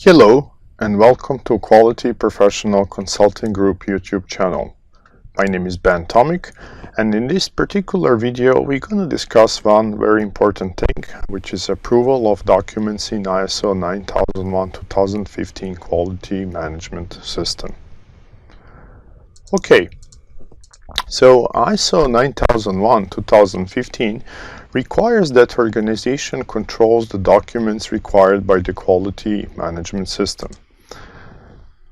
Hello and welcome to Quality Professional Consulting Group YouTube channel. My name is Ben Tomic, and in this particular video we're going to discuss one very important thing, which is approval of documents in ISO 9001-2015 Quality Management System. Okay, so ISO 9001-2015 requires that organization controls the documents required by the quality management system.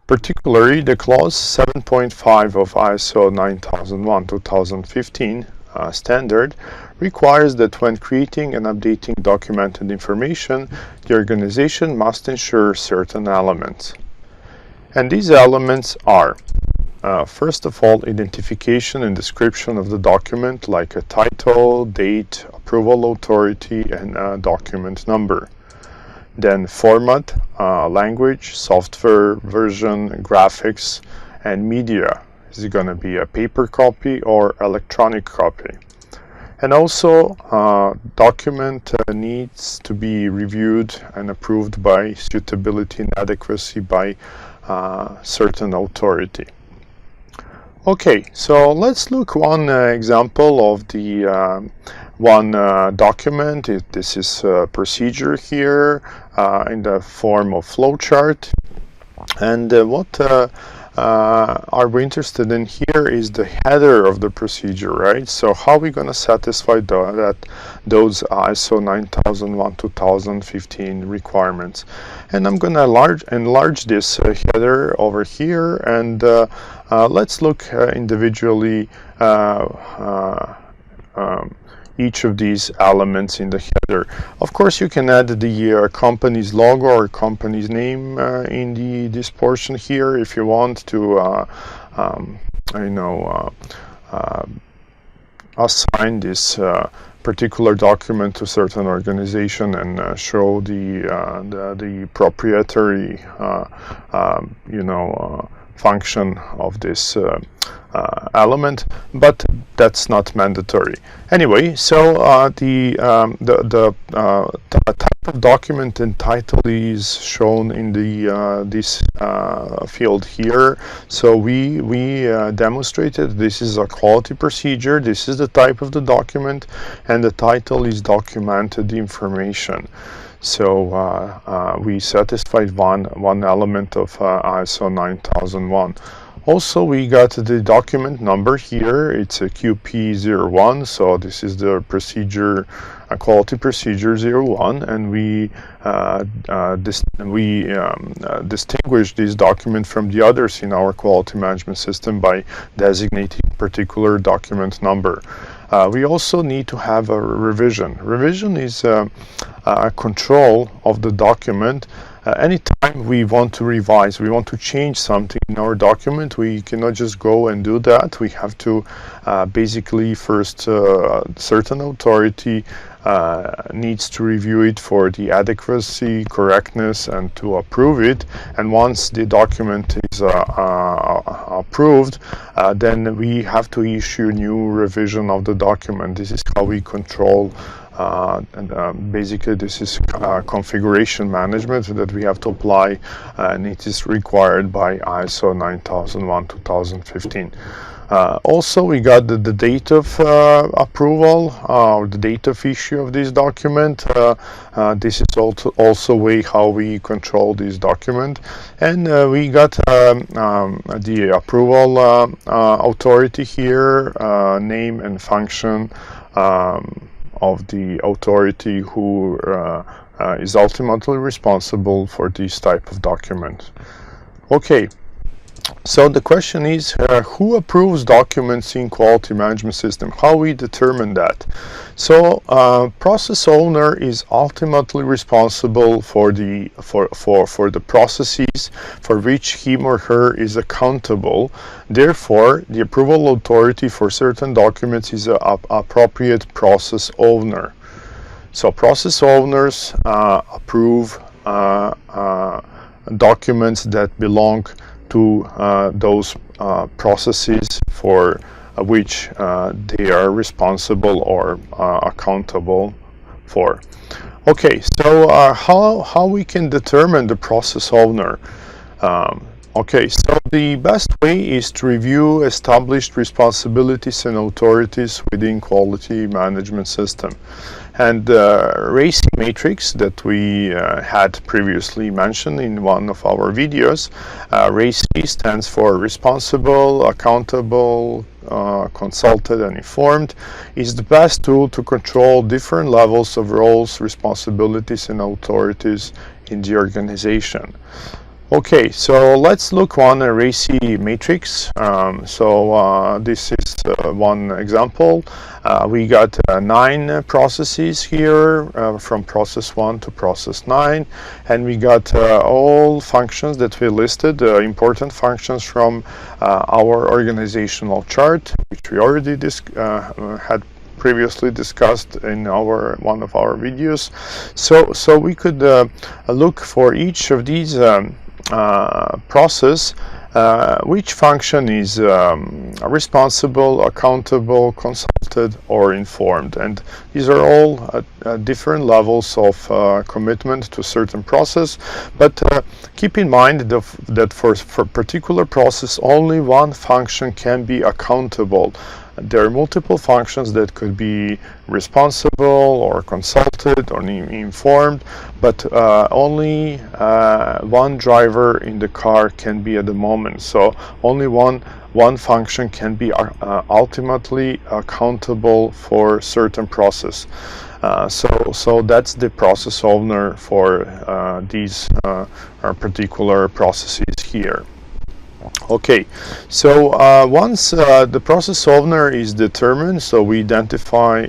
Particularly, the clause 7.5 of ISO 9001-2015 standard requires that when creating and updating documented information, the organization must ensure certain elements. And these elements are first of all, identification and description of the document, like a title, date, approval authority, and a document number. Then format, language, software version, graphics, and media. Is it going to be a paper copy or electronic copy? And also, document needs to be reviewed and approved by suitability and adequacy by certain authority. Okay, so let's look one example of the one document. This is a procedure here in the form of flowchart, and what are we interested in here is the header of the procedure, right? So how are we going to satisfy those ISO 9001-2015 requirements? And I'm going to enlarge this header over here, and let's look individually each of these elements in the header. Of course, you can add the company's logo or company's name in this portion here if you want to, assign this particular document to certain organization and show the proprietary, function of this element, but that's not mandatory. Anyway, so the type of document and title is shown in the this field here. So we demonstrated this is a quality procedure. This is the type of the document, and the title is documented information. So we satisfied one element of ISO 9001. Also, we got the document number here. It's a QP01, so this is the procedure, quality procedure 01, and we distinguish this document from the others in our quality management system by designating particular document number. We also need to have a revision. Revision is a control of the document. Anytime we want to revise, we want to change something in our document, we cannot just go and do that. We have to basically first certain authority needs to review it for the adequacy, correctness, and to approve it. And once the document is approved, then we have to issue new revision of the document. This is how we control basically this is configuration management that we have to apply, and it is required by ISO 9001-2015. Also, we got the date of approval, or the date of issue of this document. This is also way how we control this document. And we got the approval authority here, name and function of the authority who is ultimately responsible for this type of document. Okay, so the question is, who approves documents in quality management system? How we determine that? So process owner is ultimately responsible for the processes for which him or her is accountable. Therefore, the approval authority for certain documents is an appropriate process owner. So process owners approve documents that belong to those processes for which they are responsible or accountable for. Okay, so how we can determine the process owner? Okay, so the best way is to review established responsibilities and authorities within quality management system. And RACI matrix that we had previously mentioned in one of our videos, RACI stands for responsible, accountable, consulted and informed, is the best tool to control different levels of roles, responsibilities and authorities in the organization. Okay, so let's look on a RACI matrix. This is one example. We got 9 processes here from process 1 to process 9, and we got all functions that we listed, important functions from our organizational chart, which we already had previously discussed in one of our videos. So we could look for each of these process, which function is responsible, accountable, consulted, or informed. And these are all different levels of commitment to a certain process. But keep in mind that for particular process, only one function can be accountable. There are multiple functions that could be responsible or consulted or informed, but only one driver in the car can be at the moment. So only one function can be ultimately accountable for certain process. So that's the process owner for these particular processes here. Okay, so once the process owner is determined, so we identify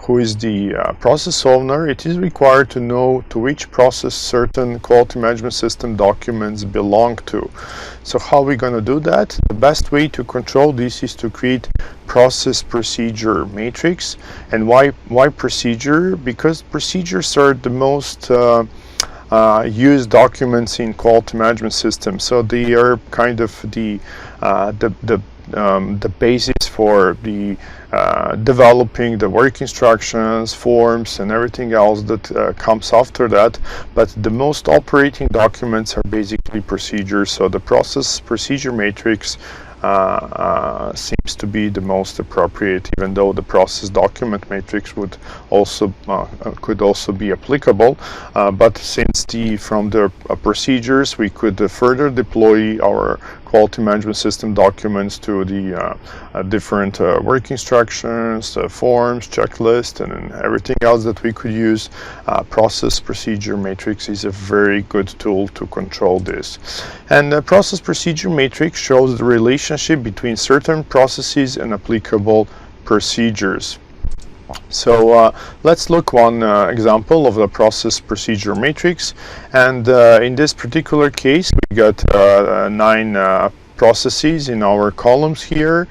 who is the process owner, it is required to know to which process certain quality management system documents belong to. So how are we going to do that? The best way to control this is to create process procedure matrix. And why procedure? Because procedures are the most used documents in quality management system, so they are kind of the basis for the developing the work instructions, forms, and everything else that comes after that. But the most operating documents are basically procedures. So the process procedure matrix seems to be the most appropriate, even though the process document matrix would also could also be applicable. But since from the procedures we could further deploy our quality management system documents to the different work instructions, forms, checklists, and everything else that we could use. Process procedure matrix is a very good tool to control this. And the process procedure matrix shows the relationship between certain processes and applicable procedures. So let's look one example of the process procedure matrix, and in this particular case we got 9 processes in our columns here,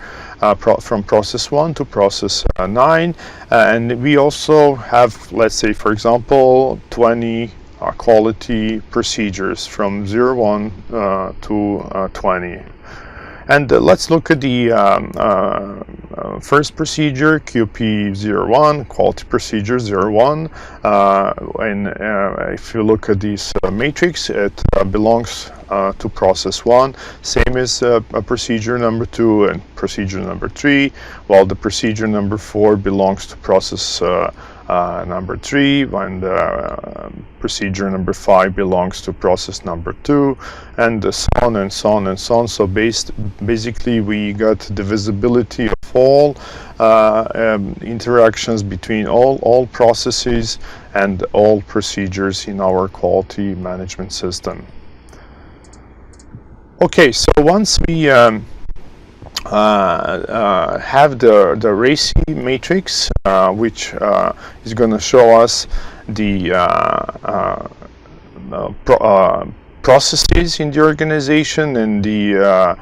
from process 1 to process 9, and we also have, let's say for example, 20 quality procedures from 01 to 20. And let's look at the first procedure, QP01, quality procedure 01. And if you look at this matrix, it belongs to process 1, same as procedure number 2 and procedure number 3, while the procedure number 4 belongs to process number 3, and procedure number 5 belongs to process number 2, and so on and so on and so on. So basically we got the visibility of all interactions between all processes and all procedures in our quality management system. Okay, so once we have the RACI matrix, which is going to show us the processes in the organization and the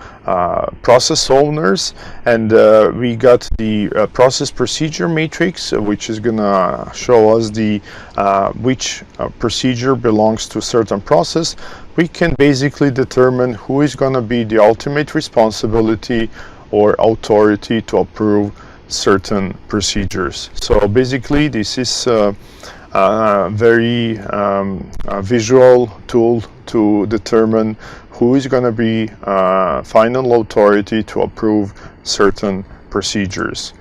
process owners, and we got the process procedure matrix, which is going to show us the which procedure belongs to a certain process. We can basically determine who is going to be the ultimate responsibility or authority to approve certain procedures. So basically this is very visual tool to determine who is going to be final authority to approve certain procedures.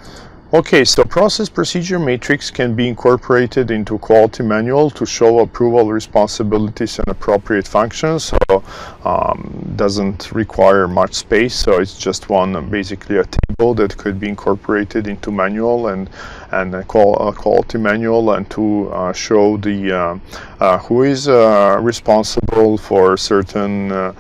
Okay, so process procedure matrix can be incorporated into quality manual to show approval responsibilities and appropriate functions. So doesn't require much space. So it's just basically a table that could be incorporated into manual and a quality manual, and to show the who is responsible for certain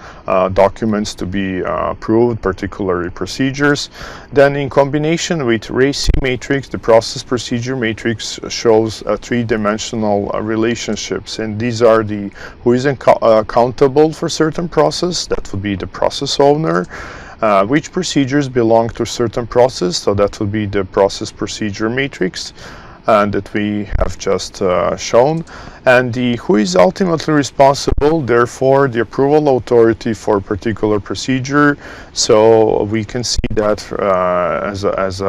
documents to be approved, particularly procedures. Then in combination with RACI matrix, the process procedure matrix shows three-dimensional relationships, and these are the who is accountable for certain process, that would be the process owner, which procedures belong to certain process, so that would be the process procedure matrix that we have just shown, and the who is ultimately responsible, therefore the approval authority for particular procedure. So we can see that as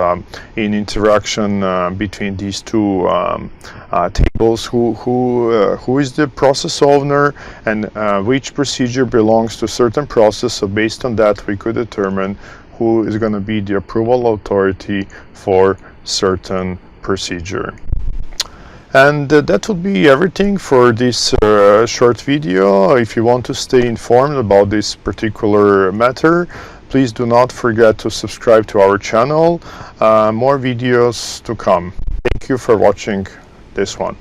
in interaction between these two tables, who is the process owner and which procedure belongs to certain process. So based on that, we could determine who is going to be the approval authority for certain procedure. And that would be everything for this short video. If you want to stay informed about this particular matter, please do not forget to subscribe to our channel. More videos to come. Thank you for watching this one.